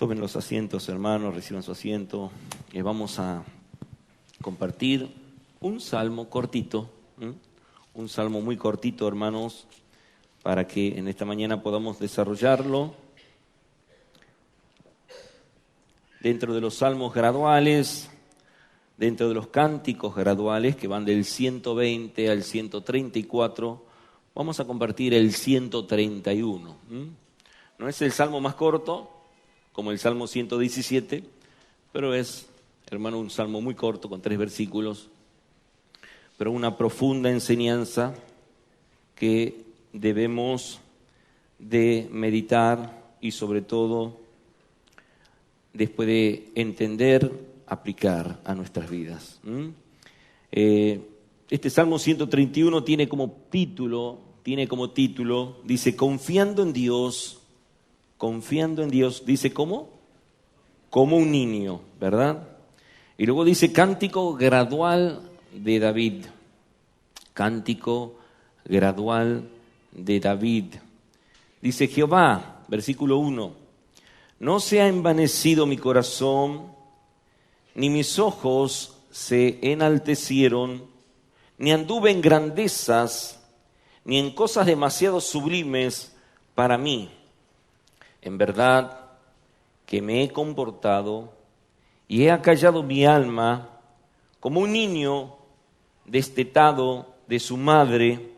Tomen los asientos, hermanos, reciban su asiento. Vamos a compartir un salmo cortito, un salmo muy cortito, hermanos, para que en esta mañana podamos desarrollarlo. Dentro de los salmos graduales, dentro de los cánticos graduales que van del 120 al 134, vamos a compartir el 131. No es el salmo más corto, como el Salmo 117, pero es, hermano, un salmo muy corto, con 3 versículos, pero una profunda enseñanza que debemos de meditar y sobre todo, después de entender, aplicar a nuestras vidas. Este Salmo 131 tiene como título, dice, confiando en Dios, dice, ¿cómo? Como un niño, ¿verdad? Y luego dice, cántico gradual de David. Cántico gradual de David. Dice Jehová, versículo 1, no se ha envanecido mi corazón, ni mis ojos se enaltecieron, ni anduve en grandezas, ni en cosas demasiado sublimes para mí. En verdad que me he comportado y he acallado mi alma como un niño destetado de su madre,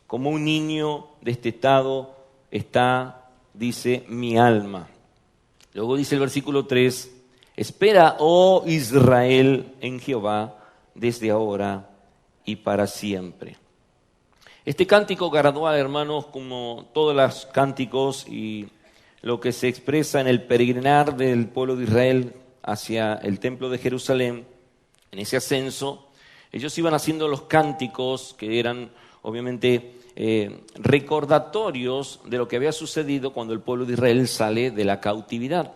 como un niño destetado está, dice, mi alma. Luego dice el versículo 3, espera, oh Israel, en Jehová, desde ahora y para siempre. Este cántico gradual, hermanos, como todos los cánticos y lo que se expresa en el peregrinar del pueblo de Israel hacia el templo de Jerusalén, en ese ascenso, ellos iban haciendo los cánticos que eran obviamente recordatorios de lo que había sucedido cuando el pueblo de Israel sale de la cautividad.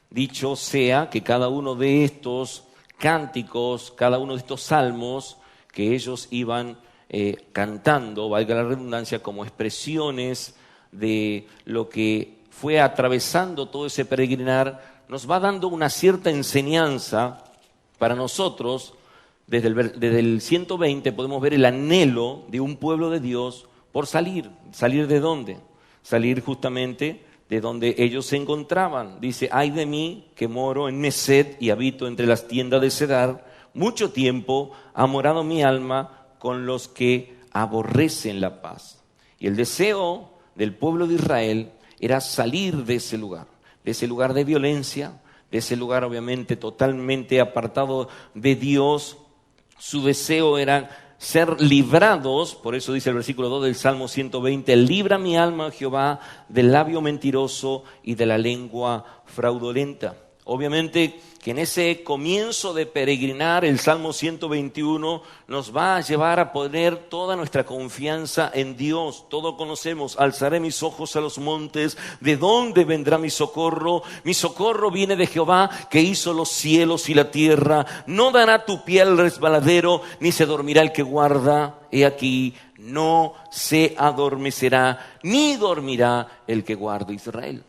Dicho sea que cada uno de estos cánticos, cada uno de estos salmos que ellos iban cantando, valga la redundancia, como expresiones de lo que fue atravesando todo ese peregrinar, nos va dando una cierta enseñanza para nosotros. Desde el 120 podemos ver el anhelo de un pueblo de Dios por salir. ¿Salir de dónde? Salir justamente de donde ellos se encontraban. Dice, ay de mí que moro en Mesed y habito entre las tiendas de Cedar. Mucho tiempo ha morado mi alma con los que aborrecen la paz. Y el deseo del pueblo de Israel era salir de ese lugar de violencia, de ese lugar obviamente totalmente apartado de Dios. Su deseo era ser librados, por eso dice el versículo 2 del Salmo 120, libra mi alma, Jehová, del labio mentiroso y de la lengua fraudulenta. Obviamente que en ese comienzo de peregrinar, el Salmo 121 nos va a llevar a poner toda nuestra confianza en Dios. Todos conocemos, alzaré mis ojos a los montes, ¿de dónde vendrá mi socorro? Mi socorro viene de Jehová, que hizo los cielos y la tierra. No dará tu pie al resbaladero, ni se dormirá el que guarda. He aquí, no se adormecerá, ni dormirá el que guarda Israel.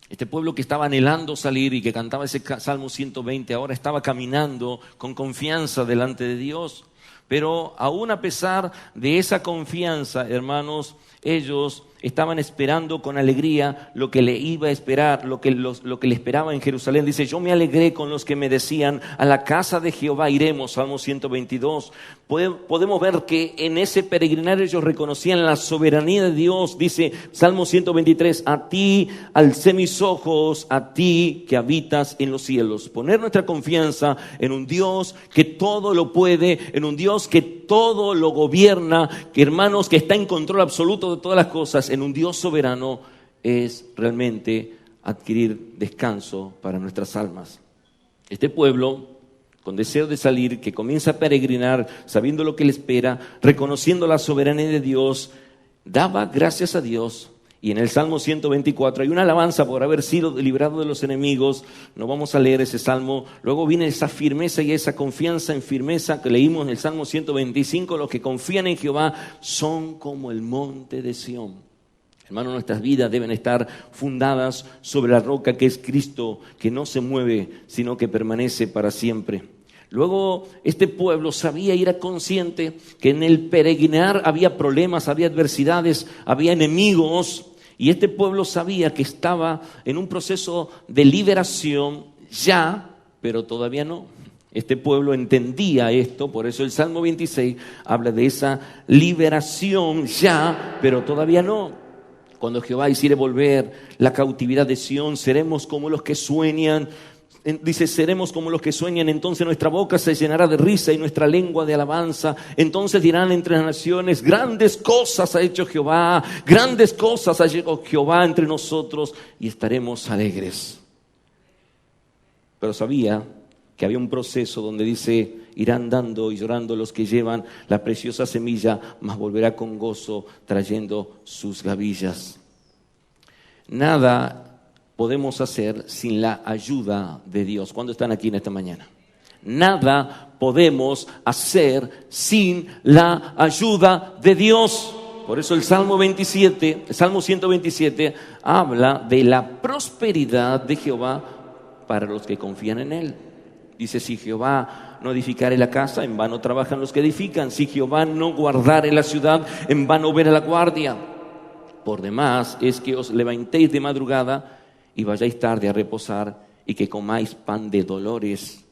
Este pueblo que estaba anhelando salir y que cantaba ese Salmo 120, ahora estaba caminando con confianza delante de Dios. Pero aún a pesar de esa confianza, hermanos, ellos estaban esperando con alegría lo que le iba a esperar, lo que le esperaba en Jerusalén. Dice, yo me alegré con los que me decían, a la casa de Jehová iremos, Salmo 122. Podemos ver que en ese peregrinar ellos reconocían la soberanía de Dios. Dice Salmo 123, a ti alcé mis ojos, a ti que habitas en los cielos. Poner nuestra confianza en un Dios que todo lo puede, en un Dios que todo lo gobierna, que hermanos, que está en control absoluto de todas las cosas, en un Dios soberano, es realmente adquirir descanso para nuestras almas. Este pueblo, con deseo de salir, que comienza a peregrinar, sabiendo lo que le espera, reconociendo la soberanía de Dios, daba gracias a Dios. Y en el Salmo 124 hay una alabanza por haber sido librado de los enemigos. No vamos a leer ese salmo. Luego viene esa firmeza y esa confianza en firmeza que leímos en el Salmo 125. Los que confían en Jehová son como el monte de Sión. Hermanos, nuestras vidas deben estar fundadas sobre la roca que es Cristo, que no se mueve, sino que permanece para siempre. Luego, este pueblo sabía y era consciente que en el peregrinar había problemas, había adversidades, había enemigos. Y este pueblo sabía que estaba en un proceso de liberación ya, pero todavía no. Este pueblo entendía esto, por eso el Salmo 26 habla de esa liberación ya, pero todavía no. Cuando Jehová hiciere volver la cautividad de Sión, seremos como los que sueñan. Dice, seremos como los que sueñan, entonces nuestra boca se llenará de risa y nuestra lengua de alabanza. Entonces dirán entre las naciones, grandes cosas ha hecho Jehová, grandes cosas ha hecho Jehová entre nosotros y estaremos alegres. Pero sabía que había un proceso donde dice, irán dando y llorando los que llevan la preciosa semilla, mas volverá con gozo trayendo sus gavillas. Nada podemos hacer sin la ayuda de Dios. ¿Cuándo están aquí en esta mañana? Nada podemos hacer sin la ayuda de Dios. Por eso el Salmo 127 habla de la prosperidad de Jehová para los que confían en Él. Dice, si Jehová no edificare la casa, en vano trabajan los que edifican. Si Jehová no guardare la ciudad, en vano vela la guardia. Por demás es que os levantéis de madrugada y vayáis tarde a reposar, y que comáis pan de dolores,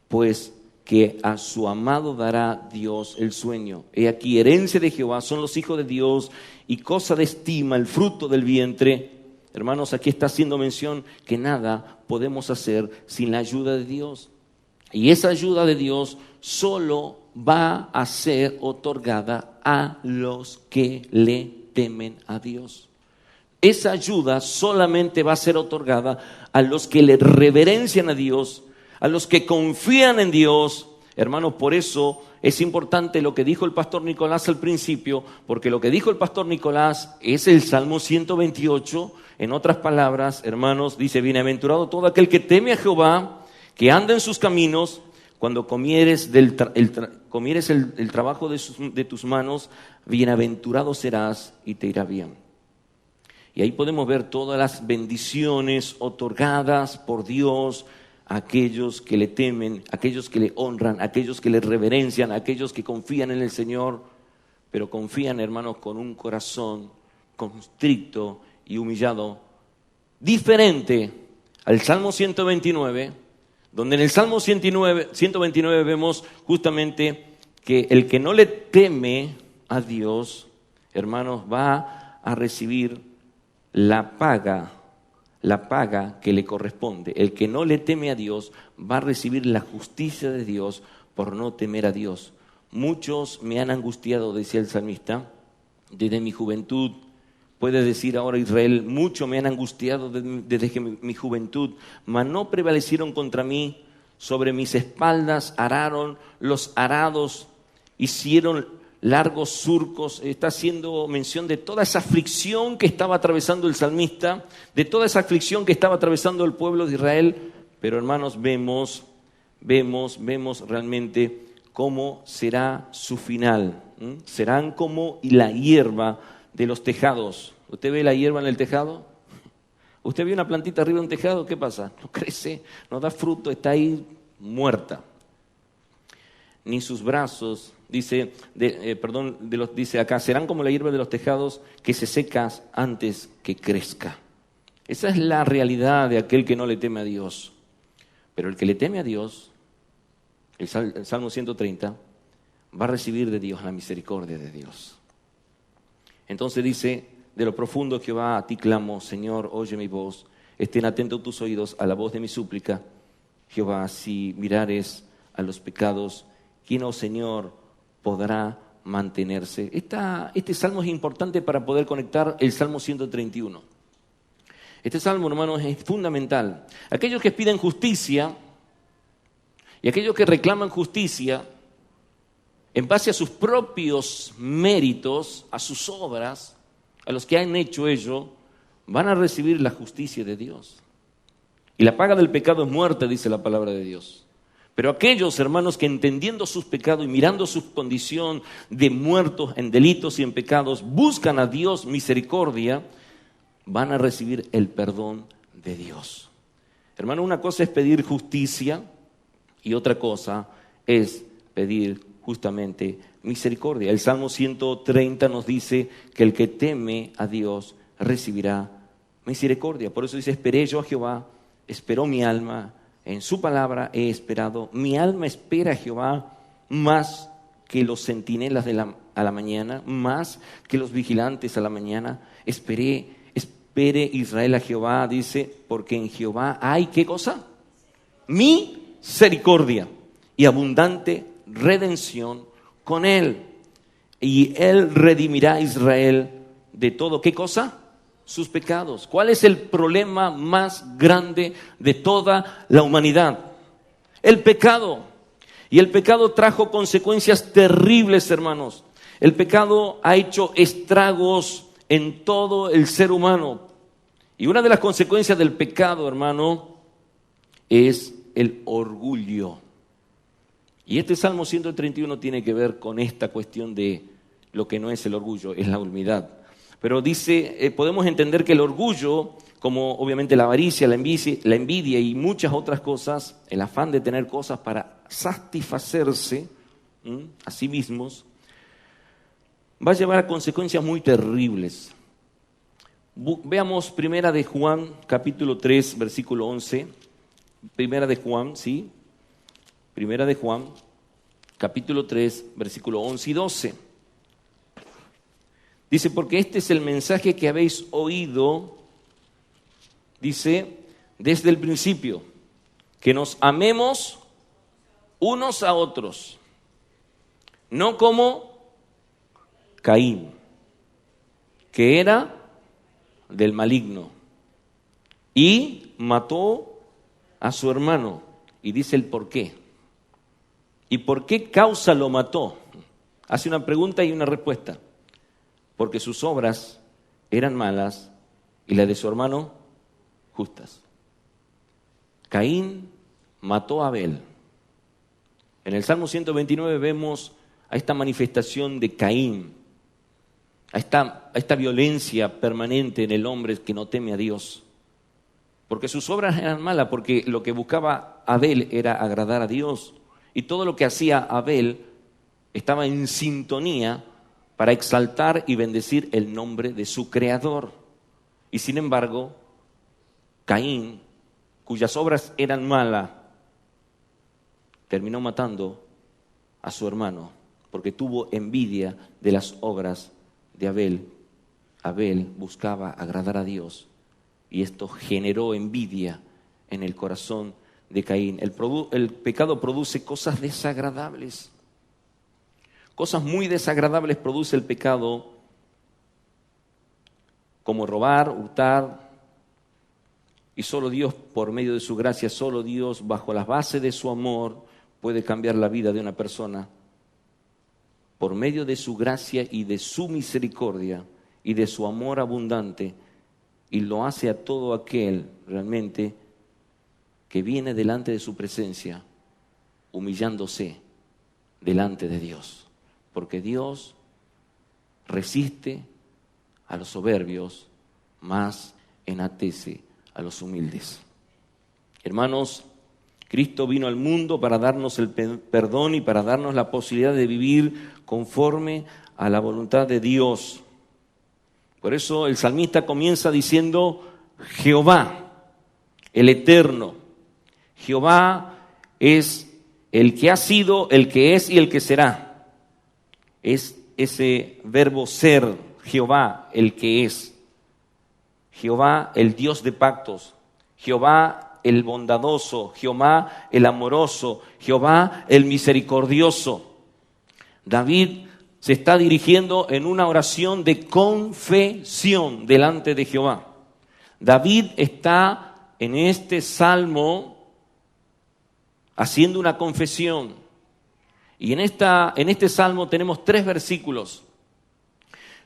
pues que a su amado dará Dios el sueño. He aquí, herencia de Jehová son los hijos de Dios, y cosa de estima el fruto del vientre. Hermanos, aquí está haciendo mención que nada podemos hacer sin la ayuda de Dios. Y esa ayuda de Dios solo va a ser otorgada a los que le temen a Dios. Esa ayuda solamente va a ser otorgada a los que le reverencian a Dios, a los que confían en Dios. Hermanos, por eso es importante lo que dijo el pastor Nicolás al principio, porque lo que dijo el pastor Nicolás es el Salmo 128. En otras palabras, hermanos, dice, bienaventurado todo aquel que teme a Jehová, que anda en sus caminos. Cuando comieres el trabajo de tus manos, bienaventurado serás y te irá bien. Y ahí podemos ver todas las bendiciones otorgadas por Dios a aquellos que le temen, a aquellos que le honran, a aquellos que le reverencian, a aquellos que confían en el Señor, pero confían, hermanos, con un corazón constricto y humillado, diferente al Salmo 129, donde en el Salmo 129 vemos justamente que el que no le teme a Dios, hermanos, va a recibir la paga que le corresponde. El que no le teme a Dios va a recibir la justicia de Dios por no temer a Dios. Muchos me han angustiado, decía el salmista, desde mi juventud. Puede decir ahora Israel, mucho me han angustiado desde mi juventud, mas no prevalecieron contra mí. Sobre mis espaldas araron los arados, hicieron largos surcos. Está haciendo mención de toda esa aflicción que estaba atravesando el salmista, de toda esa aflicción que estaba atravesando el pueblo de Israel. Pero hermanos, vemos realmente cómo será su final. Serán como la hierba de los tejados. ¿Usted ve la hierba en el tejado? ¿Usted ve una plantita arriba de un tejado? ¿Qué pasa? No crece, no da fruto, está ahí muerta. Ni sus brazos, dice acá, serán como la hierba de los tejados que se seca antes que crezca. Esa es la realidad de aquel que no le teme a Dios. Pero el que le teme a Dios, el Salmo 130, va a recibir de Dios la misericordia de Dios. Entonces dice, de lo profundo Jehová, a ti clamo, Señor, oye mi voz, estén atentos tus oídos a la voz de mi súplica. Jehová, si mirares a los pecados, ¿quién, oh Señor, podrá mantenerse? Este salmo es importante para poder conectar el Salmo 131. Este salmo, hermanos, es fundamental. Aquellos que piden justicia y aquellos que reclaman justicia en base a sus propios méritos, a sus obras, a los que han hecho ello, van a recibir la justicia de Dios. Y la paga del pecado es muerte, dice la palabra de Dios. Pero aquellos hermanos que entendiendo sus pecados y mirando su condición de muertos en delitos y en pecados, buscan a Dios misericordia, van a recibir el perdón de Dios. Hermano, una cosa es pedir justicia y otra cosa es pedir justamente misericordia. El Salmo 130 nos dice que el que teme a Dios recibirá misericordia. Por eso dice, esperé yo a Jehová, esperó mi alma, en su palabra he esperado. Mi alma espera a Jehová más que los centinelas a la mañana, más que los vigilantes a la mañana. Espere Israel a Jehová, dice, porque en Jehová hay, ¿qué cosa? Misericordia y abundante redención con él. Y él redimirá a Israel de todo, ¿qué cosa? Sus pecados. ¿Cuál es el problema más grande de toda la humanidad? El pecado. Y el pecado trajo consecuencias terribles, hermanos. El pecado ha hecho estragos en todo el ser humano. Y una de las consecuencias del pecado, hermano, es el orgullo. Y este Salmo 131 tiene que ver con esta cuestión de lo que no es el orgullo, es la humildad. Pero dice, podemos entender que el orgullo, como obviamente la avaricia, la envidia y muchas otras cosas, el afán de tener cosas para satisfacerse a sí mismos, va a llevar a consecuencias muy terribles. Veamos Primera de Juan, capítulo 3, versículo 11. Primera de Juan, ¿sí? Primera de Juan, capítulo 3, versículo 11 y 12. Dice, porque este es el mensaje que habéis oído, dice, desde el principio, que nos amemos unos a otros, no como Caín, que era del maligno, y mató a su hermano. Y dice el por qué. ¿Y por qué causa lo mató? Hace una pregunta y una respuesta. Porque sus obras eran malas y las de su hermano justas. Caín mató a Abel. En el Salmo 129 vemos a esta manifestación de Caín, a esta violencia permanente en el hombre que no teme a Dios. Porque sus obras eran malas, porque lo que buscaba Abel era agradar a Dios. Y todo lo que hacía Abel estaba en sintonía para exaltar y bendecir el nombre de su Creador. Y sin embargo, Caín, cuyas obras eran malas, terminó matando a su hermano, porque tuvo envidia de las obras de Abel. Abel buscaba agradar a Dios, y esto generó envidia en el corazón de Caín. El pecado produce cosas desagradables. Cosas muy desagradables produce el pecado, como robar, hurtar, y solo Dios, por medio de su gracia, solo Dios, bajo las bases de su amor, puede cambiar la vida de una persona. Por medio de su gracia y de su misericordia y de su amor abundante, y lo hace a todo aquel realmente que viene delante de su presencia, humillándose delante de Dios. Porque Dios resiste a los soberbios, mas enaltece a los humildes. Hermanos, Cristo vino al mundo para darnos el perdón y para darnos la posibilidad de vivir conforme a la voluntad de Dios. Por eso el salmista comienza diciendo, Jehová, el Eterno. Jehová es el que ha sido, el que es y el que será. Es ese verbo ser, Jehová, el que es. Jehová, el Dios de pactos. Jehová, el bondadoso. Jehová, el amoroso. Jehová, el misericordioso. David se está dirigiendo en una oración de confesión delante de Jehová. David está en este salmo haciendo una confesión. Y en este salmo tenemos 3 versículos.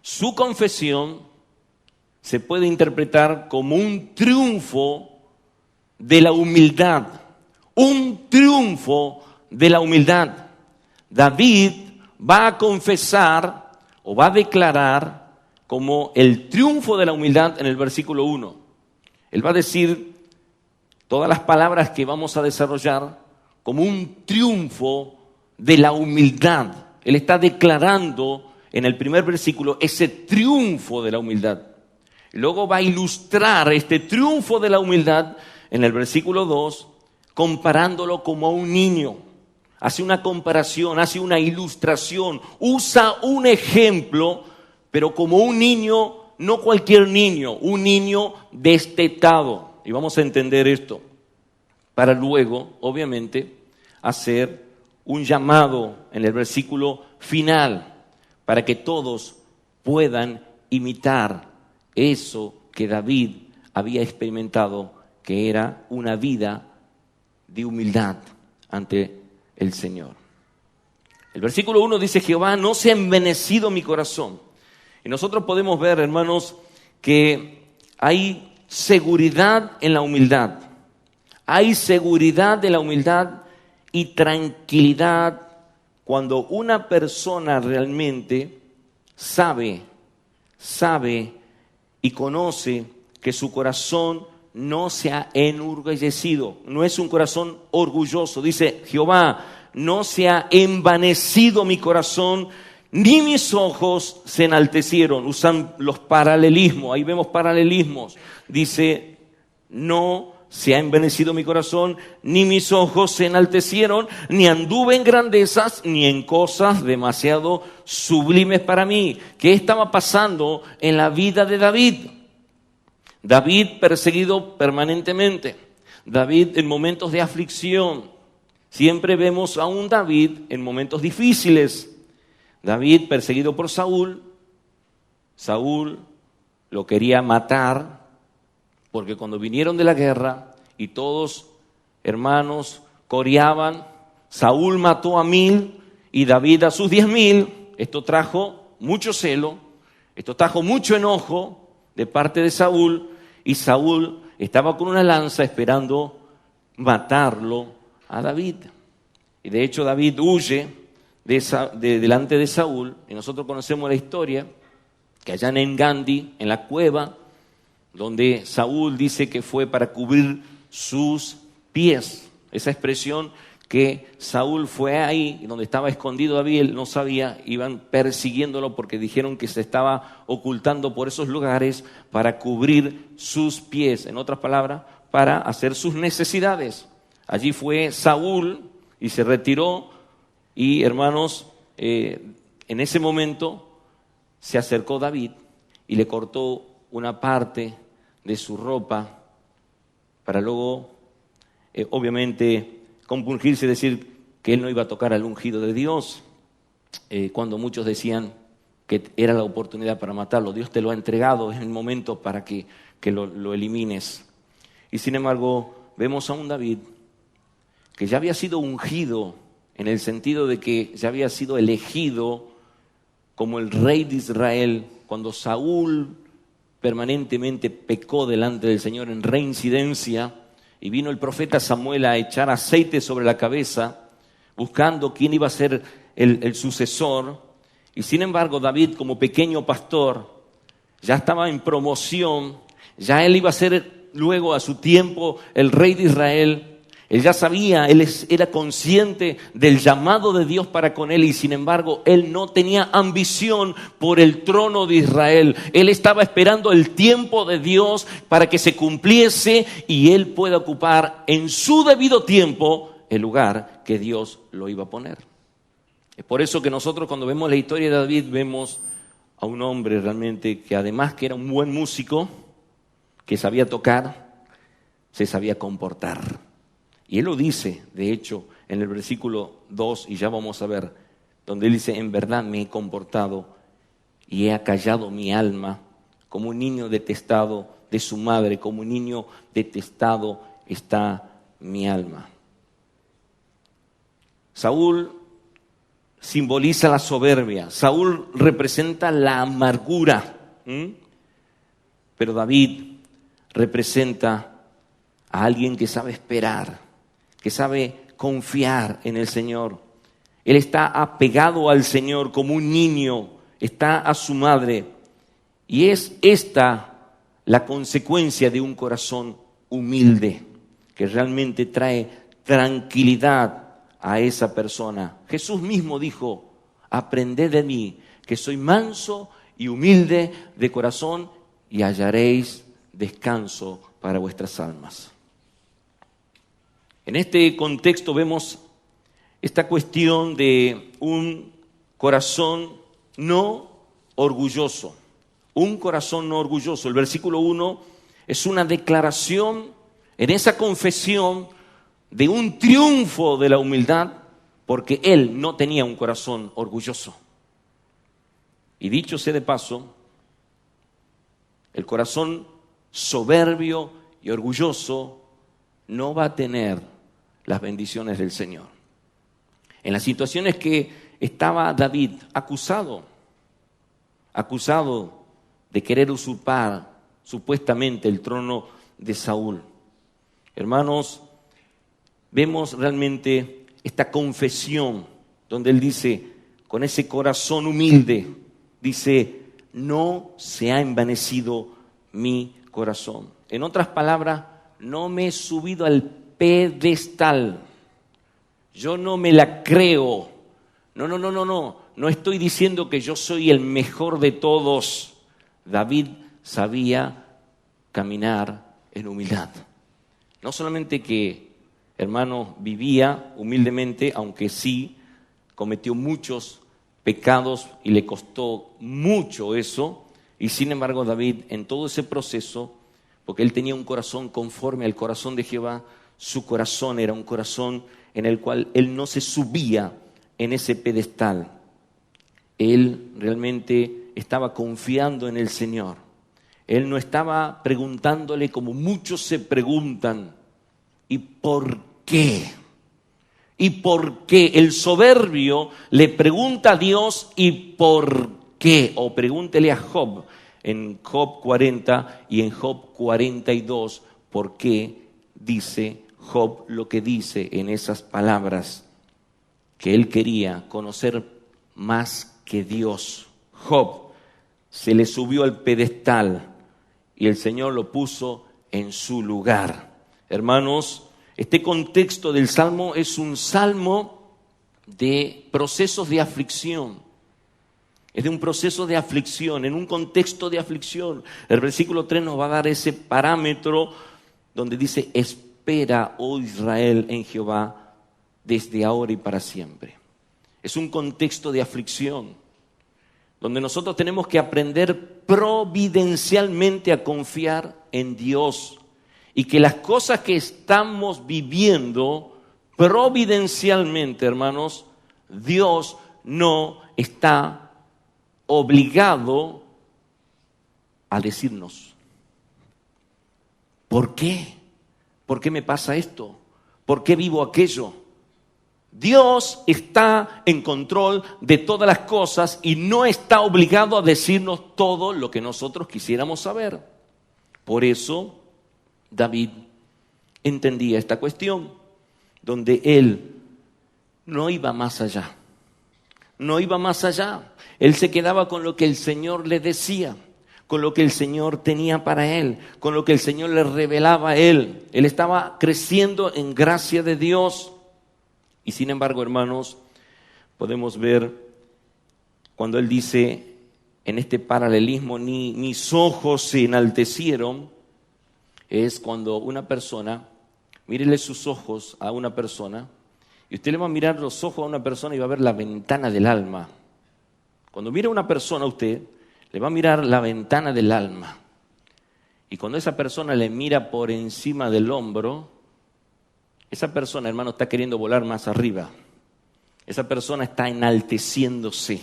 Su confesión se puede interpretar como un triunfo de la humildad. Un triunfo de la humildad. David va a confesar o va a declarar como el triunfo de la humildad en el versículo 1. Él va a decir todas las palabras que vamos a desarrollar como un triunfo de la humildad. Él está declarando en el primer versículo ese triunfo de la humildad. Luego va a ilustrar este triunfo de la humildad en el versículo 2, comparándolo como a un niño. Hace una comparación, hace una ilustración, usa un ejemplo, pero como un niño, no cualquier niño, un niño destetado. Y vamos a entender esto, para luego, obviamente, hacer un llamado en el versículo final, para que todos puedan imitar eso que David había experimentado, que era una vida de humildad ante el Señor. El versículo 1 dice: Jehová, no se ha envanecido mi corazón. Y nosotros podemos ver, hermanos, que hay seguridad en la humildad. Hay seguridad en la humildad y tranquilidad cuando una persona realmente sabe y conoce que su corazón no se ha enorgullecido, no es un corazón orgulloso. Dice Jehová: no se ha envanecido mi corazón, ni mis ojos se enaltecieron. Usan los paralelismos, ahí vemos paralelismos. Dice: no se ha envanecido mi corazón, ni mis ojos se enaltecieron, ni anduve en grandezas, ni en cosas demasiado sublimes para mí. ¿Qué estaba pasando en la vida de David? David perseguido permanentemente, David en momentos de aflicción. Siempre vemos a un David en momentos difíciles. David perseguido por Saúl. Saúl lo quería matar, porque cuando vinieron de la guerra y todos hermanos coreaban, Saúl mató a 1000 y David a sus 10.000. Esto trajo mucho celo, esto trajo mucho enojo de parte de Saúl, y Saúl estaba con una lanza esperando matarlo a David. Y de hecho David huye delante de Saúl, y nosotros conocemos la historia, que allá en Engandi, en la cueva, donde Saúl dice que fue para cubrir sus pies. Esa expresión que Saúl fue ahí, donde estaba escondido David, él no sabía, iban persiguiéndolo porque dijeron que se estaba ocultando por esos lugares para cubrir sus pies. En otras palabras, para hacer sus necesidades. Allí fue Saúl y se retiró, y hermanos, en ese momento se acercó David y le cortó una parte de su ropa para luego, obviamente, compungirse y decir que él no iba a tocar al ungido de Dios, cuando muchos decían que era la oportunidad para matarlo. Dios te lo ha entregado, es el momento para que lo elimines. Y sin embargo, vemos a un David que ya había sido ungido, en el sentido de que ya había sido elegido como el rey de Israel, cuando Saúl permanentemente pecó delante del Señor en reincidencia, y vino el profeta Samuel a echar aceite sobre la cabeza, buscando quién iba a ser el sucesor. Y sin embargo, David, como pequeño pastor, ya estaba en promoción, ya él iba a ser luego a su tiempo el rey de Israel. Él ya sabía, él era consciente del llamado de Dios para con él, y sin embargo, él no tenía ambición por el trono de Israel. Él estaba esperando el tiempo de Dios para que se cumpliese y él pueda ocupar en su debido tiempo el lugar que Dios lo iba a poner. Es por eso que nosotros, cuando vemos la historia de David, vemos a un hombre realmente que, además que era un buen músico, que sabía tocar, se sabía comportar. Y él lo dice, de hecho, en el versículo 2, y ya vamos a ver, donde él dice: en verdad me he comportado y he acallado mi alma, como un niño detestado de su madre, como un niño detestado está mi alma. Saúl simboliza la soberbia, Saúl representa la amargura, pero David representa a alguien que sabe esperar, que sabe confiar en el Señor. Él está apegado al Señor como un niño está a su madre. Y es esta la consecuencia de un corazón humilde, que realmente trae tranquilidad a esa persona. Jesús mismo dijo: aprended de mí, que soy manso y humilde de corazón, y hallaréis descanso para vuestras almas. En este contexto vemos esta cuestión de un corazón no orgulloso. Un corazón no orgulloso. El versículo 1 es una declaración en esa confesión de un triunfo de la humildad, porque él no tenía un corazón orgulloso. Y dicho sea de paso, el corazón soberbio y orgulloso no va a tener las bendiciones del Señor. En las situaciones que estaba David acusado de querer usurpar supuestamente el trono de Saúl. Hermanos, vemos realmente esta confesión donde él dice, con ese corazón humilde, dice: no se ha envanecido mi corazón. En otras palabras, no me he subido al pedestal. Yo no me la creo. No estoy diciendo que yo soy el mejor de todos. David sabía caminar en humildad. No solamente que, hermano, vivía humildemente, aunque sí cometió muchos pecados y le costó mucho eso, y sin embargo David, en todo ese proceso, porque él tenía un corazón conforme al corazón de Jehová, su corazón era un corazón en el cual él no se subía en ese pedestal. Él realmente estaba confiando en el Señor. Él no estaba preguntándole como muchos se preguntan: ¿y por qué? ¿Y por qué? El soberbio le pregunta a Dios: ¿y por qué? O pregúntele a Job en Job 40 y en Job 42, ¿por qué dice Job lo que dice en esas palabras? Que él quería conocer más que Dios. Job se le subió al pedestal y el Señor lo puso en su lugar. Hermanos, este contexto del Salmo es un salmo de procesos de aflicción. Es de un proceso de aflicción, en un contexto de aflicción. El versículo 3 nos va a dar ese parámetro donde dice: espera, oh Israel, en Jehová, desde ahora y para siempre. Es un contexto de aflicción, donde nosotros tenemos que aprender providencialmente a confiar en Dios. Y que las cosas que estamos viviendo providencialmente, hermanos, Dios no está obligado a decirnos. ¿Por qué? ¿Por qué me pasa esto? ¿Por qué vivo aquello? Dios está en control de todas las cosas y no está obligado a decirnos todo lo que nosotros quisiéramos saber. Por eso David entendía esta cuestión, donde él no iba más allá. No iba más allá. Él se quedaba con lo que el Señor le decía, con lo que el Señor tenía para él, con lo que el Señor le revelaba a él. Él estaba creciendo en gracia de Dios. Y sin embargo, hermanos, podemos ver cuando él dice en este paralelismo: ni mis ojos se enaltecieron. Es cuando una persona, mírele sus ojos a una persona, y usted le va a mirar los ojos a una persona y va a ver la ventana del alma. Cuando mira a una persona, usted le va a mirar la ventana del alma. Y cuando esa persona le mira por encima del hombro, esa persona, hermano, está queriendo volar más arriba. Esa persona está enalteciéndose.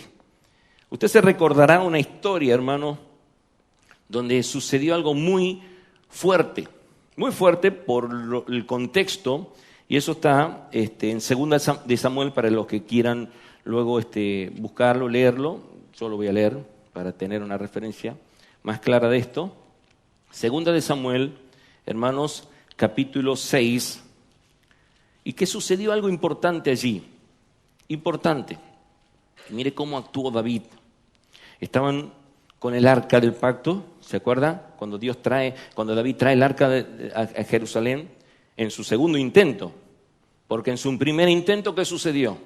Usted se recordará una historia, hermano, donde sucedió algo muy fuerte por el contexto, y eso está en 2 de Samuel para los que quieran luego buscarlo, leerlo. Yo lo voy a leer para tener una referencia más clara de esto. 2 de Samuel, hermanos, capítulo 6. ¿Y qué sucedió? Algo importante allí. Importante. Mire cómo actuó David. Estaban con el arca del pacto. ¿Se acuerdan? Cuando David trae el arca a Jerusalén en su segundo intento. Porque en su primer intento, ¿qué sucedió?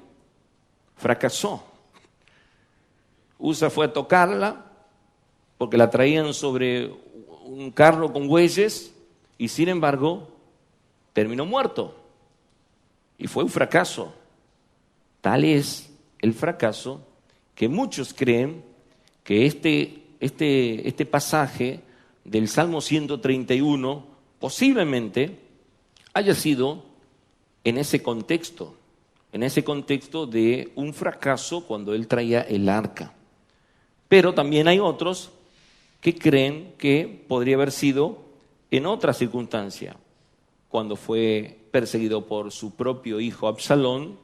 Fracasó. Usa fue a tocarla porque la traían sobre un carro con bueyes y sin embargo terminó muerto. Y fue un fracaso. Tal es el fracaso que muchos creen que este pasaje del Salmo 131 posiblemente haya sido en ese contexto de un fracaso cuando él traía el arca. Pero también hay otros que creen que podría haber sido en otra circunstancia, cuando fue perseguido por su propio hijo Absalón,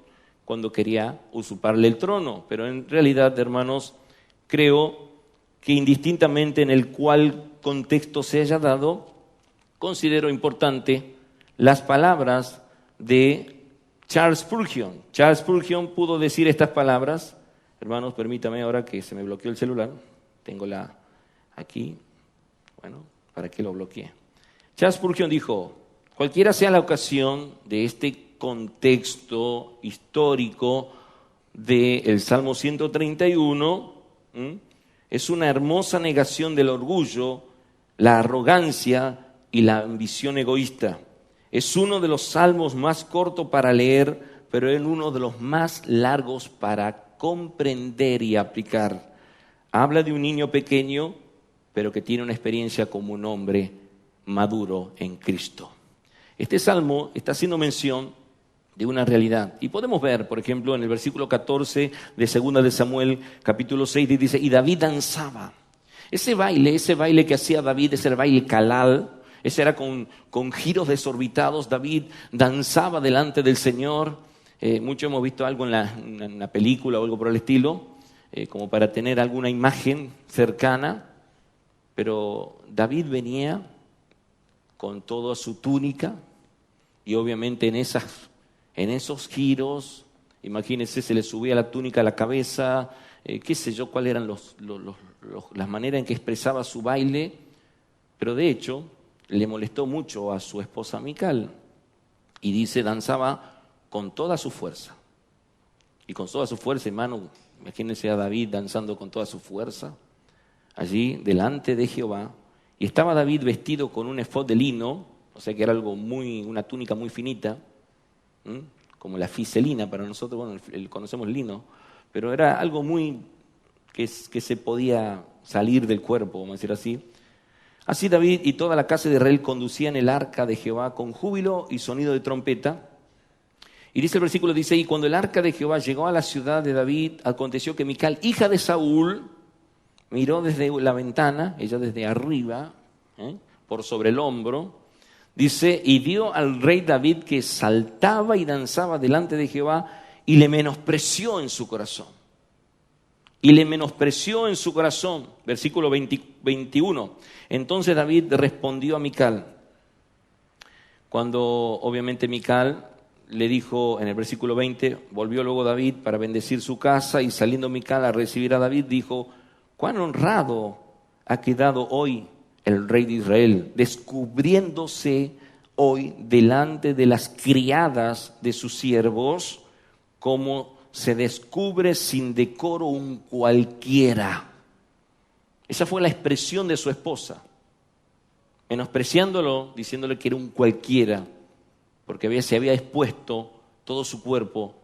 cuando quería usurparle el trono. Pero en realidad, hermanos, creo que indistintamente en el cual contexto se haya dado, considero importante las palabras de Charles Spurgeon. Charles Spurgeon pudo decir estas palabras. Hermanos, permítame ahora que se me bloqueó el celular. Tengo aquí. Bueno, ¿para qué lo bloqueé? Charles Spurgeon dijo: cualquiera sea la ocasión de este contexto histórico del Salmo 131, es una hermosa negación del orgullo, la arrogancia y la ambición egoísta. Es uno de los salmos más cortos para leer, pero es uno de los más largos para comprender y aplicar. Habla de un niño pequeño, pero que tiene una experiencia como un hombre maduro en Cristo. Este salmo está haciendo mención de una realidad. Y podemos ver, por ejemplo, en el versículo 14 de 2 de Samuel, capítulo 6, dice: y David danzaba. Ese baile que hacía David, ese era el baile calal. Ese era con giros desorbitados. David danzaba delante del Señor. Muchos hemos visto algo en la película o algo por el estilo, como para tener alguna imagen cercana. Pero David venía con toda su túnica y obviamente en esos giros, imagínense, se le subía la túnica a la cabeza, qué sé yo, cuáles eran las maneras en que expresaba su baile. Pero de hecho le molestó mucho a su esposa Mical, y dice, danzaba con toda su fuerza. Y con toda su fuerza, hermano, imagínense a David danzando con toda su fuerza, allí delante de Jehová. Y estaba David vestido con un efod de lino, o sea que era una túnica muy finita, como la fiselina para nosotros, bueno, conocemos el lino, pero era algo muy que se podía salir del cuerpo, vamos a decir así. Así David y toda la casa de Israel conducían el arca de Jehová con júbilo y sonido de trompeta. Y dice el versículo 16, y cuando el arca de Jehová llegó a la ciudad de David, aconteció que Mical, hija de Saúl, miró desde la ventana, ella desde arriba, por sobre el hombro, dice, y vio al rey David que saltaba y danzaba delante de Jehová, y le menospreció en su corazón. Versículo 21. Entonces David respondió a Mical. Cuando obviamente Mical le dijo en el versículo 20, volvió luego David para bendecir su casa, y saliendo Mical a recibir a David, dijo, cuán honrado ha quedado hoy el rey de Israel, descubriéndose hoy delante de las criadas de sus siervos, como se descubre sin decoro un cualquiera. Esa fue la expresión de su esposa, menospreciándolo, diciéndole que era un cualquiera, porque se había expuesto todo su cuerpo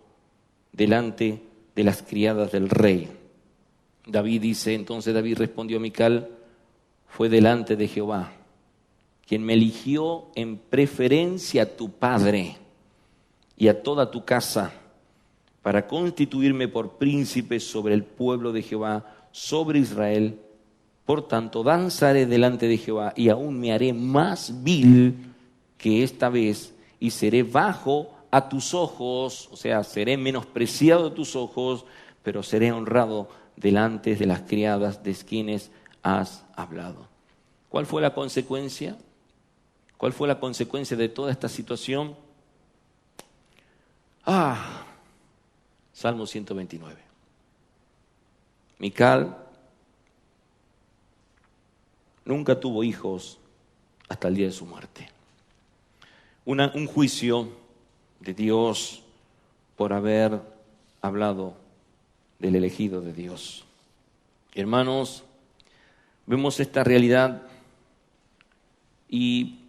delante de las criadas del rey. David dice, entonces David respondió a Mical, fue delante de Jehová, quien me eligió en preferencia a tu padre y a toda tu casa, para constituirme por príncipe sobre el pueblo de Jehová, sobre Israel. Por tanto, danzaré delante de Jehová, y aún me haré más vil que esta vez, y seré bajo a tus ojos, o sea, seré menospreciado a tus ojos, pero seré honrado delante de las criadas de quienes has hablado. ¿Cuál fue la consecuencia? ¿Cuál fue la consecuencia de toda esta situación? Salmo 129. Mical nunca tuvo hijos hasta el día de su muerte. Un juicio de Dios por haber hablado del elegido de Dios. Hermanos, vemos esta realidad y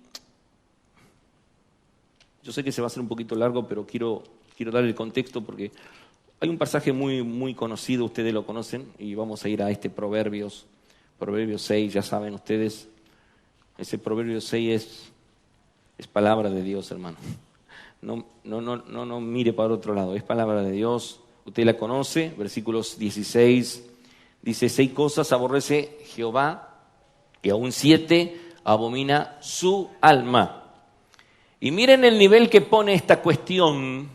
yo sé que se va a hacer un poquito largo, pero quiero dar el contexto porque hay un pasaje muy, muy conocido, ustedes lo conocen, y vamos a ir a este Proverbios 6, ya saben ustedes, ese Proverbios 6 es palabra de Dios, hermano. No mire para otro lado, es palabra de Dios, usted la conoce, versículos 16, dice, 6 cosas aborrece Jehová, y aún 7 abomina su alma. Y miren el nivel que pone esta cuestión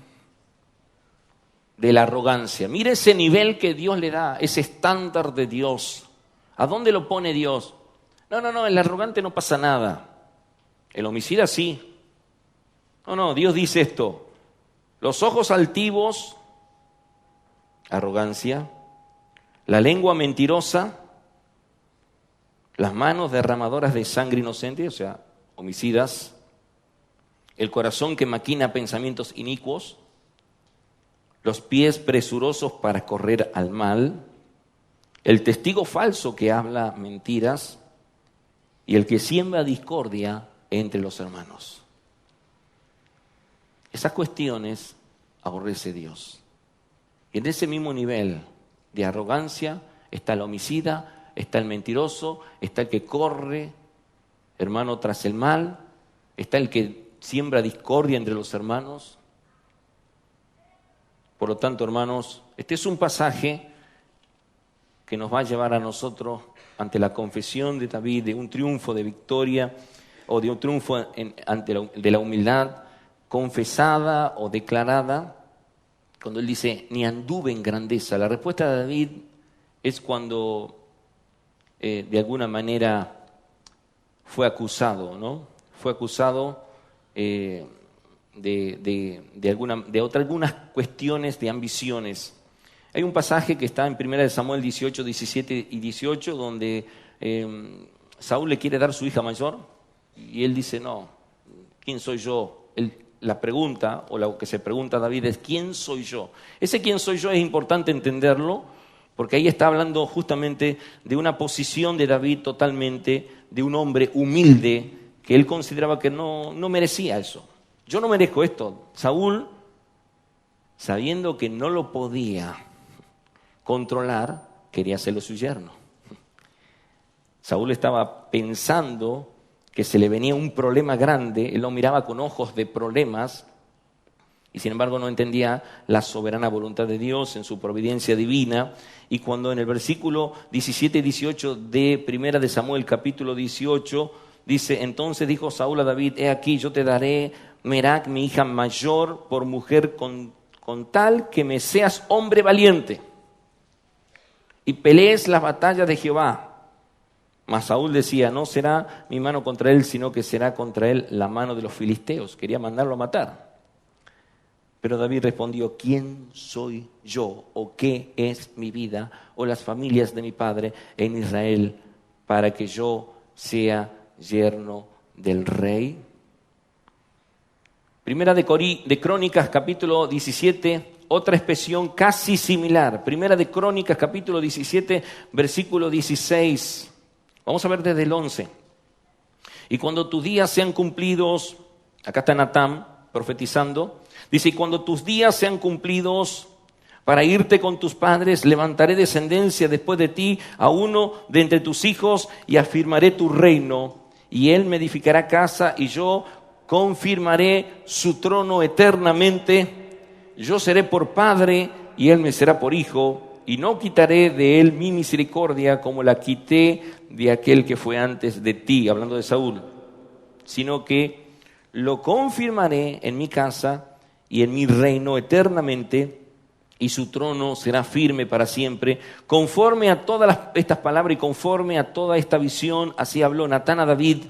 de la arrogancia. Mire ese nivel que Dios le da, ese estándar de Dios. ¿A dónde lo pone Dios? No, el arrogante no pasa nada. El homicida sí. No, Dios dice esto. Los ojos altivos, arrogancia. La lengua mentirosa. Las manos derramadoras de sangre inocente, o sea, homicidas. El corazón que maquina pensamientos inicuos. Los pies presurosos para correr al mal. El testigo falso que habla mentiras. Y el que siembra discordia entre los hermanos. Esas cuestiones aborrece Dios. Y en ese mismo nivel de arrogancia está el homicida, está el mentiroso, está el que corre, hermano, tras el mal, está el que siembra discordia entre los hermanos. Por lo tanto, hermanos, este es un pasaje que nos va a llevar a nosotros ante la confesión de David de un triunfo de victoria o de un triunfo de la humildad confesada o declarada, cuando él dice, ni anduve en grandeza. La respuesta de David es cuando de alguna manera fue acusado, ¿no? Fue acusado de algunas cuestiones de ambiciones. Hay un pasaje que está en 1 Samuel 18, 17 y 18, donde Saúl le quiere dar su hija mayor y él dice, no, ¿quién soy yo? La pregunta, o lo que se pregunta David es, ¿quién soy yo? Ese quién soy yo es importante entenderlo, porque ahí está hablando justamente de una posición de David totalmente, de un hombre humilde, que él consideraba que no merecía eso. Yo no merezco esto. Saúl, sabiendo que no lo podía controlar, quería hacerlo su yerno. Saúl estaba pensando que se le venía un problema grande, él lo miraba con ojos de problemas y sin embargo no entendía la soberana voluntad de Dios en su providencia divina. Y cuando en el versículo 17 y 18 de 1 de Samuel capítulo 18 dice, entonces dijo Saúl a David, he aquí yo te daré Merac, mi hija mayor, por mujer con tal que me seas hombre valiente y pelees las batallas de Jehová. Mas Saúl decía, no será mi mano contra él, sino que será contra él la mano de los filisteos. Quería mandarlo a matar. Pero David respondió, ¿quién soy yo? ¿O qué es mi vida? ¿O las familias de mi padre en Israel para que yo sea yerno del rey? Primera de Crónicas, capítulo 17, otra expresión casi similar. Primera de Crónicas, capítulo 17, versículo 16. Vamos a ver desde el 11. Y cuando tus días sean cumplidos, acá está Natán profetizando, dice, y cuando tus días sean cumplidos para irte con tus padres, levantaré descendencia después de ti a uno de entre tus hijos y afirmaré tu reino. Y él me edificará casa y yo confirmaré su trono eternamente. Yo seré por padre y él me será por hijo. Y no quitaré de él mi misericordia como la quité de aquel que fue antes de ti, hablando de Saúl, sino que lo confirmaré en mi casa y en mi reino eternamente, y su trono será firme para siempre. Conforme a todas estas palabras y conforme a toda esta visión, así habló Natán a David.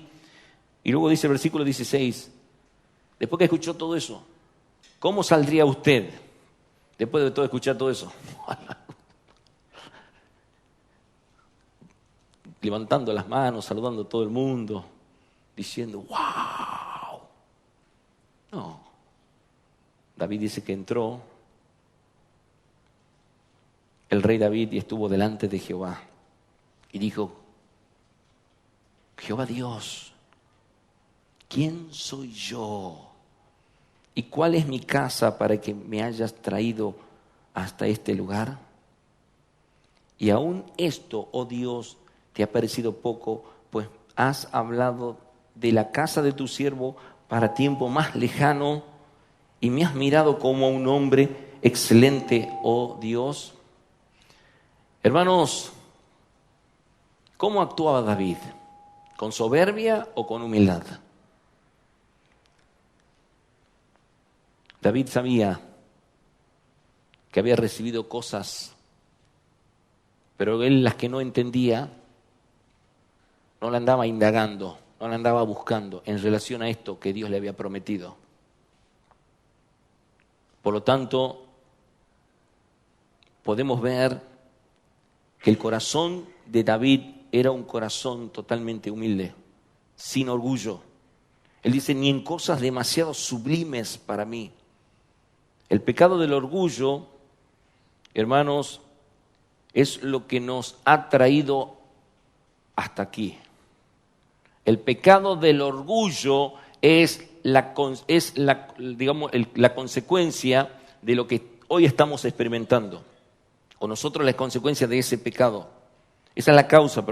Y luego dice el versículo 16, después que escuchó todo eso, ¿cómo saldría usted después de todo escuchar todo eso? levantando las manos, saludando a todo el mundo, diciendo, ¡wow! No. David dice que entró el rey David y estuvo delante de Jehová y dijo, Jehová Dios, ¿quién soy yo? ¿Y cuál es mi casa para que me hayas traído hasta este lugar? Y aún esto, oh Dios, te ha parecido poco, pues has hablado de la casa de tu siervo para tiempo más lejano y me has mirado como a un hombre excelente, oh Dios. Hermanos, ¿cómo actuaba David? ¿Con soberbia o con humildad? David sabía que había recibido cosas, pero él las que no entendía, no la andaba indagando, no la andaba buscando en relación a esto que Dios le había prometido. Por lo tanto, podemos ver que el corazón de David era un corazón totalmente humilde, sin orgullo. Él dice, ni en cosas demasiado sublimes para mí. El pecado del orgullo, hermanos, es lo que nos ha traído hasta aquí. El pecado del orgullo es la consecuencia de lo que hoy estamos experimentando. O nosotros la consecuencia de ese pecado. Esa es la causa,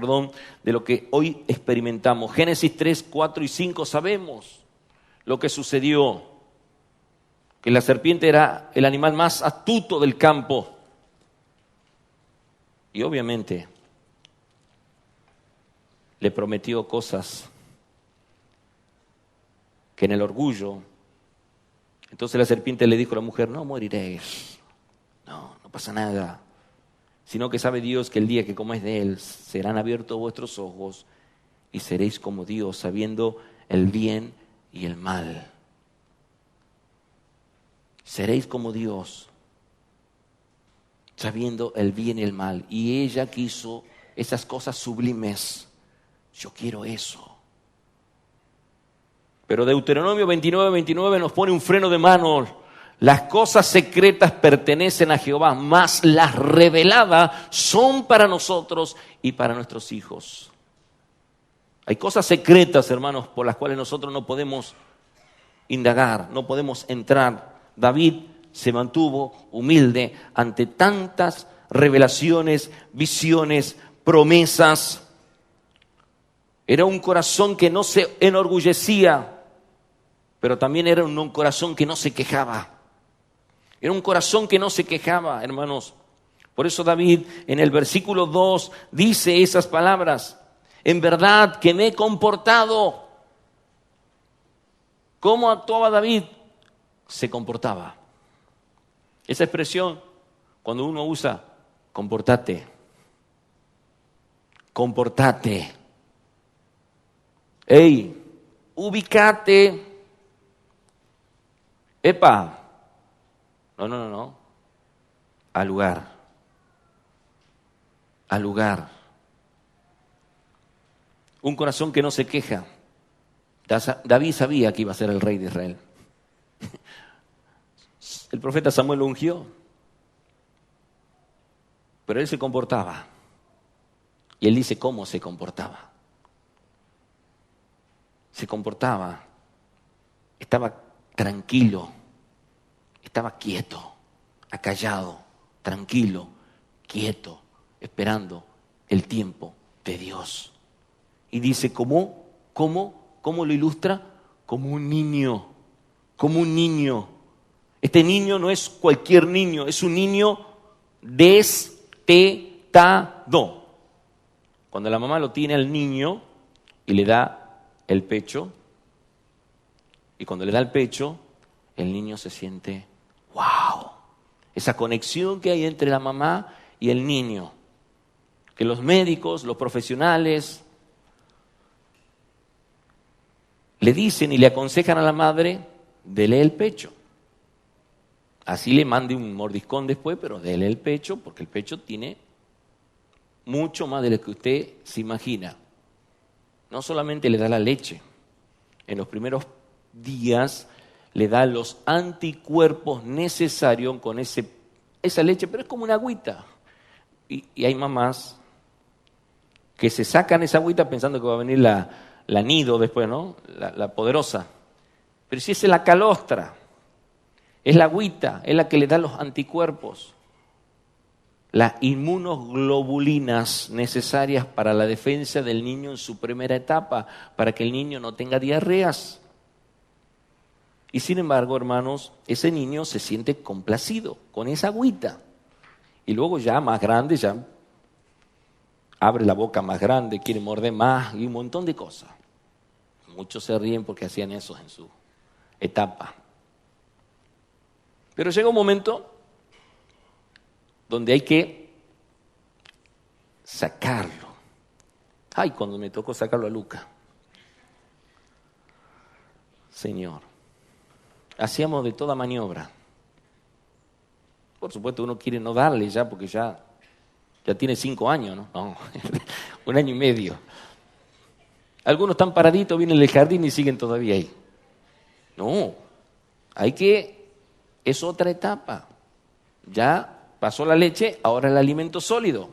de lo que hoy experimentamos. Génesis 3, 4 y 5 sabemos lo que sucedió. Que la serpiente era el animal más astuto del campo. Y obviamente le prometió cosas que en el orgullo. Entonces la serpiente le dijo a la mujer, no moriréis, no pasa nada. Sino que sabe Dios que el día que comáis de él serán abiertos vuestros ojos y seréis como Dios, sabiendo el bien y el mal. Seréis como Dios, sabiendo el bien y el mal. Y ella quiso esas cosas sublimes. Yo quiero eso. Pero Deuteronomio 29 nos pone un freno de mano. Las cosas secretas pertenecen a Jehová, mas las reveladas son para nosotros y para nuestros hijos. Hay cosas secretas, hermanos, por las cuales nosotros no podemos indagar, no podemos entrar. David se mantuvo humilde ante tantas revelaciones, visiones, promesas. Era un corazón que no se enorgullecía, pero también era un corazón que no se quejaba. Era un corazón que no se quejaba, hermanos. Por eso David en el versículo 2 dice esas palabras. En verdad que me he comportado. ¿Cómo actuaba David? Se comportaba. Esa expresión, cuando uno usa, comportate. Comportate. Ey, ubicate. Epa. No. Al lugar. Al lugar. Un corazón que no se queja. David sabía que iba a ser el rey de Israel. El profeta Samuel lo ungió. Pero él se comportaba. Y él dice cómo se comportaba. Se comportaba. Estaba tranquilo. Estaba quieto, acallado, tranquilo, quieto, esperando el tiempo de Dios. Y dice, ¿cómo lo ilustra? Como un niño, como un niño. Este niño no es cualquier niño, es un niño destetado. Cuando la mamá lo tiene al niño y le da el pecho, y cuando le da el pecho, el niño se siente ¡wow! Esa conexión que hay entre la mamá y el niño. Que los médicos, los profesionales, le dicen y le aconsejan a la madre, dele el pecho. Así le mande un mordiscón después, pero dele el pecho, porque el pecho tiene mucho más de lo que usted se imagina. No solamente le da la leche, en los primeros días le da los anticuerpos necesarios con esa leche, pero es como una agüita. Y hay mamás que se sacan esa agüita pensando que va a venir la nido después, ¿no? La poderosa. Pero si es la calostra, es la agüita, es la que le da los anticuerpos, las inmunoglobulinas necesarias para la defensa del niño en su primera etapa, para que el niño no tenga diarreas. Y sin embargo, hermanos, ese niño se siente complacido con esa agüita. Y luego ya más grande, ya abre la boca más grande, quiere morder más y un montón de cosas. Muchos se ríen porque hacían eso en su etapa. Pero llega un momento donde hay que sacarlo. Ay, cuando me tocó sacarlo a Luca. Señor, hacíamos de toda maniobra. Por supuesto, uno quiere no darle ya, porque ya tiene 5 años, ¿no? No, 1 año y medio. Algunos están paraditos, vienen del jardín y siguen todavía ahí. No, es otra etapa. Ya pasó la leche, ahora el alimento sólido.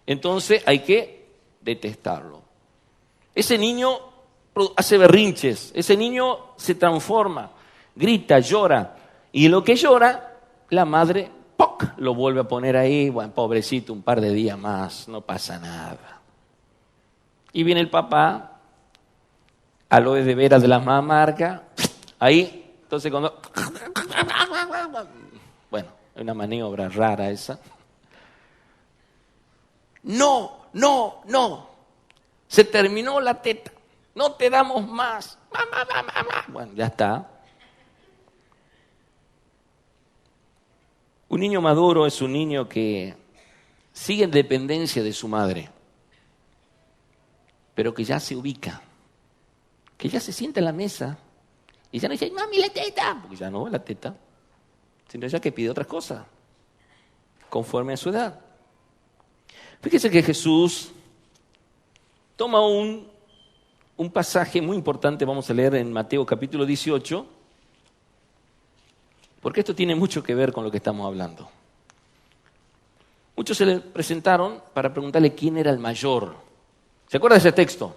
Entonces hay que detestarlo. Ese niño hace berrinches, ese niño se transforma, grita, llora. Y lo que llora, la madre ¡poc!, lo vuelve a poner ahí. Bueno, pobrecito, un par de días más, no pasa nada. Y viene el papá, aloe de veras de las más amargas, ahí, entonces cuando... Bueno, es una maniobra rara esa. No, se terminó la teta, no te damos más. Mamá. Bueno, ya está. Un niño maduro es un niño que sigue en dependencia de su madre, pero que ya se ubica, que ya se sienta en la mesa y ya no dice, mami, la teta, porque ya no, la teta, sino ya que pide otras cosas, conforme a su edad. Fíjese que Jesús toma un pasaje muy importante, vamos a leer en Mateo capítulo 18, porque esto tiene mucho que ver con lo que estamos hablando. Muchos se le presentaron para preguntarle quién era el mayor. ¿Se acuerda de ese texto?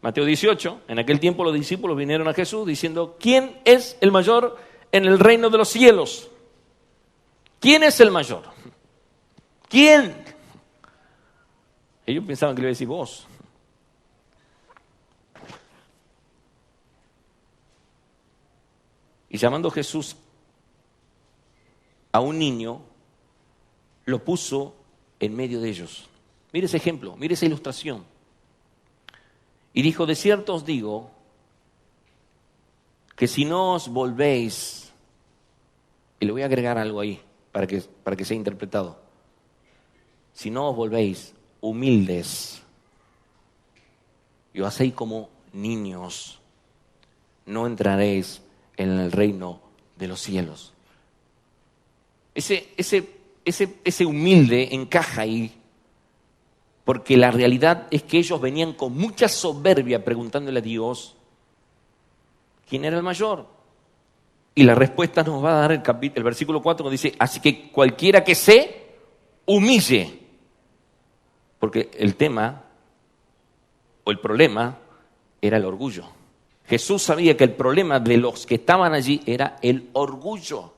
Mateo 18, en aquel tiempo los discípulos vinieron a Jesús diciendo, ¿quién es el mayor en el reino de los cielos? ¿Quién es el mayor? ¿Quién? Ellos pensaban que le iba a decir vos. Y llamando Jesús a un niño, lo puso en medio de ellos. Mire ese ejemplo, mire esa ilustración. Y dijo, de cierto os digo, que si no os volvéis, y le voy a agregar algo ahí, para que sea interpretado. Si no os volvéis humildes y os hacéis como niños, no entraréis en el reino de los cielos. Ese humilde encaja ahí, porque la realidad es que ellos venían con mucha soberbia preguntándole a Dios quién era el mayor. Y la respuesta nos va a dar el versículo 4, donde dice, así que cualquiera que se humille. Porque el tema o el problema era el orgullo. Jesús sabía que el problema de los que estaban allí era el orgullo.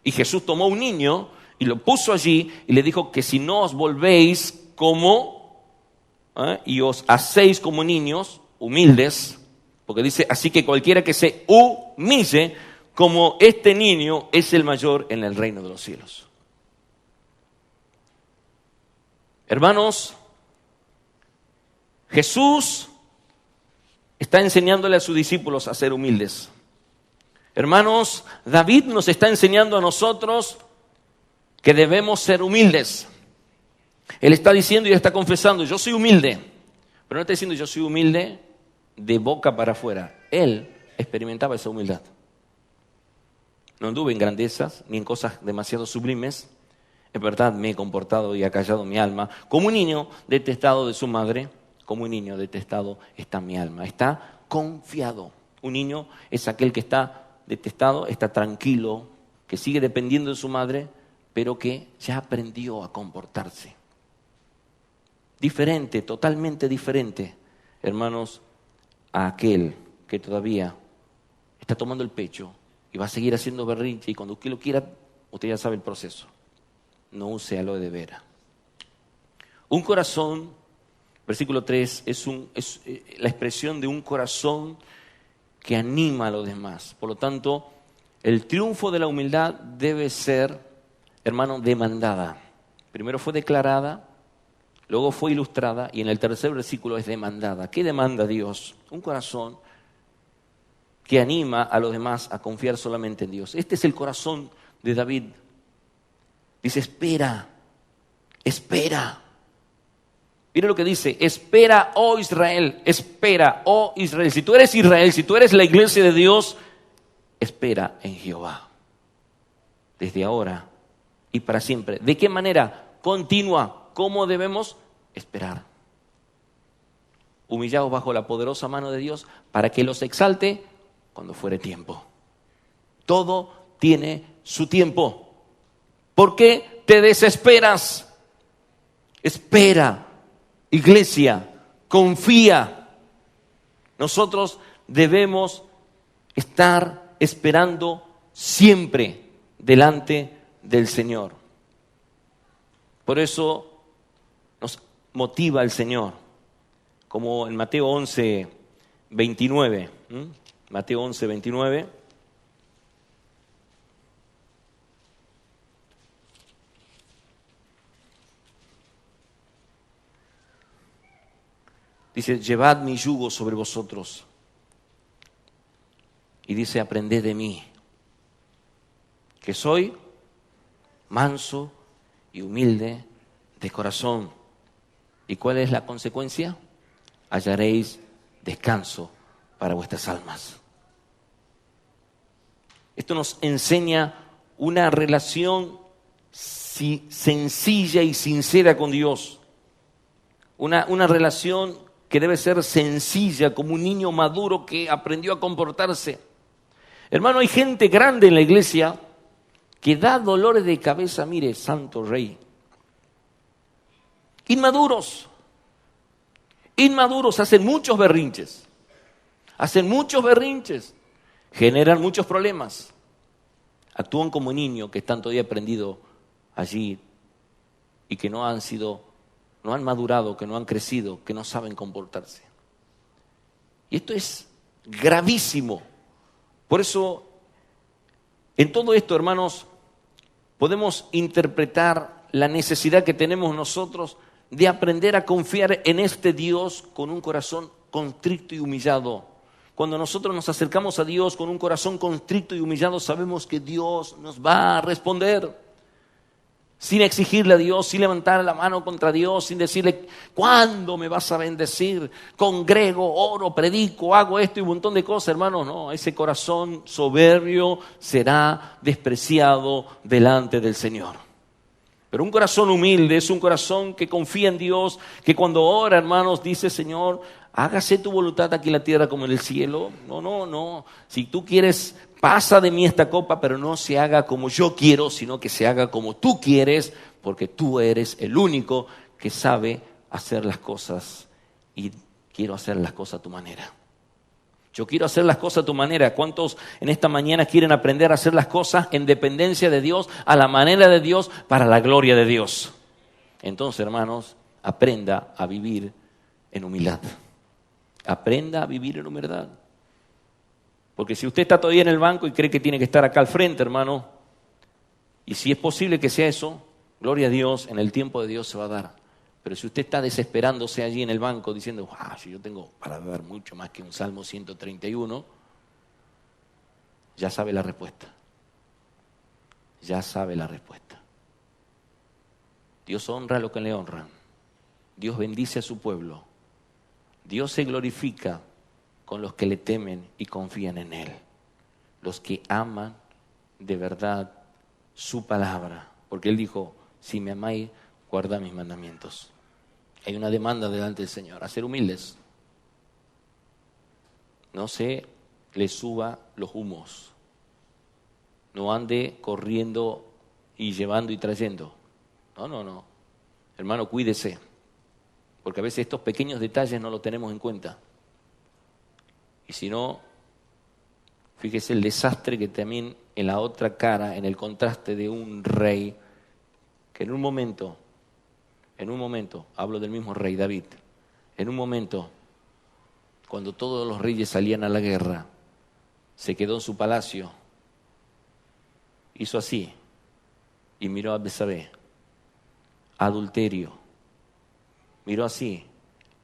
Y Jesús tomó un niño y lo puso allí y le dijo que si no os volvéis y os hacéis como niños humildes, porque dice, así que cualquiera que se humille como este niño es el mayor en el reino de los cielos. Hermanos, Jesús está enseñándole a sus discípulos a ser humildes. Hermanos, David nos está enseñando a nosotros que debemos ser humildes. Él está diciendo y está confesando, yo soy humilde, pero no está diciendo yo soy humilde de boca para afuera. Él experimentaba esa humildad. No anduvo en grandezas ni en cosas demasiado sublimes. En verdad me he comportado y acallado mi alma. Como un niño detestado de su madre, como un niño detestado está mi alma. Está confiado. Un niño es aquel que está detestado, está tranquilo, que sigue dependiendo de su madre, pero que ya aprendió a comportarse. Diferente, totalmente diferente, hermanos, a aquel que todavía está tomando el pecho y va a seguir haciendo berrinche, y cuando usted lo quiera, usted ya sabe el proceso. No use aloe de vera. Un corazón, versículo 3, es la expresión de un corazón que anima a los demás. Por lo tanto, el triunfo de la humildad debe ser, hermano, demandada. Primero fue declarada, luego fue ilustrada y en el tercer versículo es demandada. ¿Qué demanda Dios? Un corazón que anima a los demás a confiar solamente en Dios. Este es el corazón de David. Dice, espera, espera. Mira lo que dice, espera, oh Israel, espera, oh Israel. Si tú eres Israel, si tú eres la iglesia de Dios, espera en Jehová. Desde ahora y para siempre. ¿De qué manera? Continua. ¿Cómo debemos esperar? Humillados bajo la poderosa mano de Dios para que los exalte cuando fuere tiempo. Todo tiene su tiempo. ¿Por qué te desesperas? Espera, iglesia, confía. Nosotros debemos estar esperando siempre delante del Señor. Por eso nos motiva el Señor, como en Mateo 11, 29. Mateo 11, 29. Dice, llevad mi yugo sobre vosotros. Y dice, aprended de mí, que soy manso y humilde de corazón. ¿Y cuál es la consecuencia? Hallaréis descanso para vuestras almas. Esto nos enseña una relación sencilla y sincera con Dios. Una relación que debe ser sencilla, como un niño maduro que aprendió a comportarse. Hermano, hay gente grande en la iglesia que da dolores de cabeza, mire, Santo Rey. Inmaduros, hacen muchos berrinches, generan muchos problemas, actúan como niños que están todavía aprendidos allí y que no han madurado, que no han crecido, que no saben comportarse. Y esto es gravísimo. Por eso, en todo esto, hermanos, podemos interpretar la necesidad que tenemos nosotros de aprender a confiar en este Dios con un corazón contrito y humillado. Cuando nosotros nos acercamos a Dios con un corazón contrito y humillado, sabemos que Dios nos va a responder. Sin exigirle a Dios, sin levantar la mano contra Dios, sin decirle, ¿cuándo me vas a bendecir? Congrego, oro, predico, hago esto y un montón de cosas, hermanos. No, ese corazón soberbio será despreciado delante del Señor. Pero un corazón humilde es un corazón que confía en Dios, que cuando ora, hermanos, dice, Señor, hágase tu voluntad aquí en la tierra como en el cielo. No. Si tú quieres, pasa de mí esta copa, pero no se haga como yo quiero, sino que se haga como tú quieres, porque tú eres el único que sabe hacer las cosas y quiero hacer las cosas a tu manera. Yo quiero hacer las cosas a tu manera. ¿Cuántos en esta mañana quieren aprender a hacer las cosas en dependencia de Dios, a la manera de Dios, para la gloria de Dios? Entonces, hermanos, aprenda a vivir en humildad. Aprenda a vivir en humildad. Porque si usted está todavía en el banco y cree que tiene que estar acá al frente, hermano, y si es posible que sea eso, gloria a Dios, en el tiempo de Dios se va a dar. Pero si usted está desesperándose allí en el banco diciendo, si yo tengo para dar mucho más que un Salmo 131, ya sabe la respuesta. Ya sabe la respuesta. Dios honra a los que le honran. Dios bendice a su pueblo. Dios se glorifica con los que le temen y confían en Él. Los que aman de verdad su palabra. Porque Él dijo, Si me amáis, guardad mis mandamientos. Hay una demanda delante del Señor, a ser humildes. No se le suba los humos. No ande corriendo y llevando y trayendo. No. Hermano, cuídese. Porque a veces estos pequeños detalles no los tenemos en cuenta. Y si no, fíjese el desastre que también en la otra cara, en el contraste de un rey, que en un momento, hablo del mismo rey David, en un momento, cuando todos los reyes salían a la guerra, se quedó en su palacio, hizo así y miró a Betsabé, adulterio, miró así,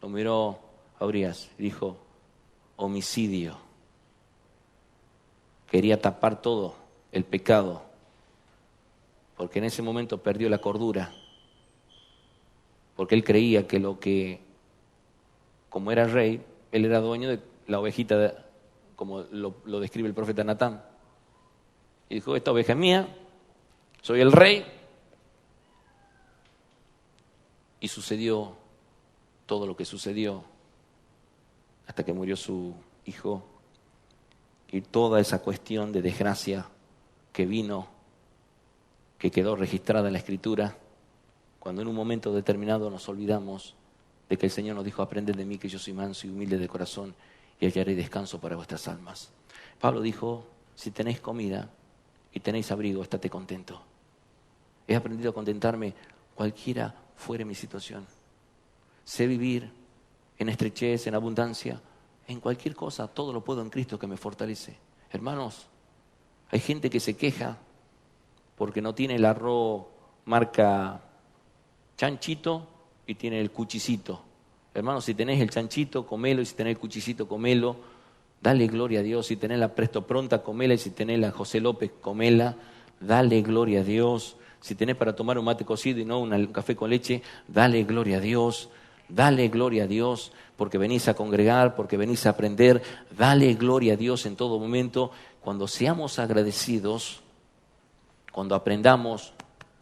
lo miró a Urías y dijo, homicidio. Quería tapar todo el pecado, porque en ese momento perdió la cordura, porque él creía que como era rey, él era dueño de la ovejita, como lo describe el profeta Natán. Y dijo, esta oveja es mía, soy el rey. Y sucedió todo lo que sucedió hasta que murió su hijo. Y toda esa cuestión de desgracia que vino, que quedó registrada en la Escritura, cuando en un momento determinado nos olvidamos de que el Señor nos dijo, aprended de mí que yo soy manso y humilde de corazón y hallaré descanso para vuestras almas. Pablo dijo, si tenéis comida y tenéis abrigo, estate contento. He aprendido a contentarme cualquiera fuere mi situación. Sé vivir en estrechez, en abundancia, en cualquier cosa, todo lo puedo en Cristo que me fortalece. Hermanos, hay gente que se queja porque no tiene el arroz marca chanchito y tiene el cuchicito. Hermanos, si tenés el chanchito, comelo, y si tenés el cuchicito, comelo. Dale gloria a Dios. Si tenés la Presto Pronta, comela, y si tenés la José López, comela. Dale gloria a Dios. Si tenés para tomar un mate cocido y no un café con leche, dale gloria a Dios. Dale gloria a Dios porque venís a congregar, porque venís a aprender. Dale gloria a Dios en todo momento. Cuando seamos agradecidos, cuando aprendamos,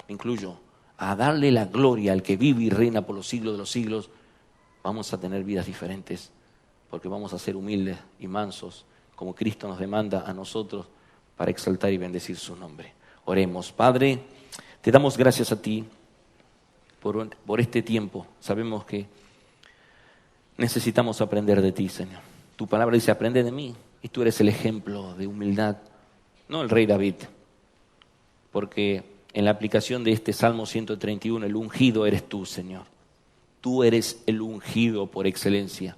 me incluyo, a darle la gloria al que vive y reina por los siglos de los siglos, vamos a tener vidas diferentes, porque vamos a ser humildes y mansos, como Cristo nos demanda a nosotros, para exaltar y bendecir su nombre. Oremos. Padre, te damos gracias a ti por este tiempo. Sabemos que necesitamos aprender de ti, Señor. Tu palabra dice, aprende de mí, y tú eres el ejemplo de humildad, no el rey David, porque en la aplicación de este Salmo 131, el ungido eres tú, Señor. Tú eres el ungido por excelencia.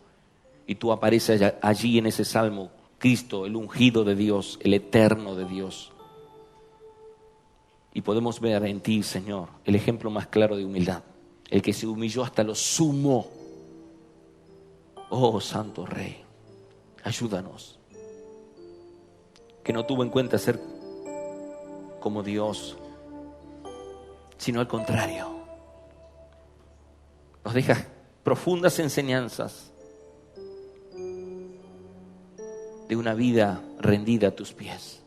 Y tú apareces allí en ese Salmo, Cristo, el ungido de Dios, el eterno de Dios. Y podemos ver en ti, Señor, el ejemplo más claro de humildad. El que se humilló hasta lo sumo. Oh, Santo Rey, ayúdanos. Que no tuvo en cuenta ser como Dios, sino al contrario. Nos deja profundas enseñanzas de una vida rendida a tus pies.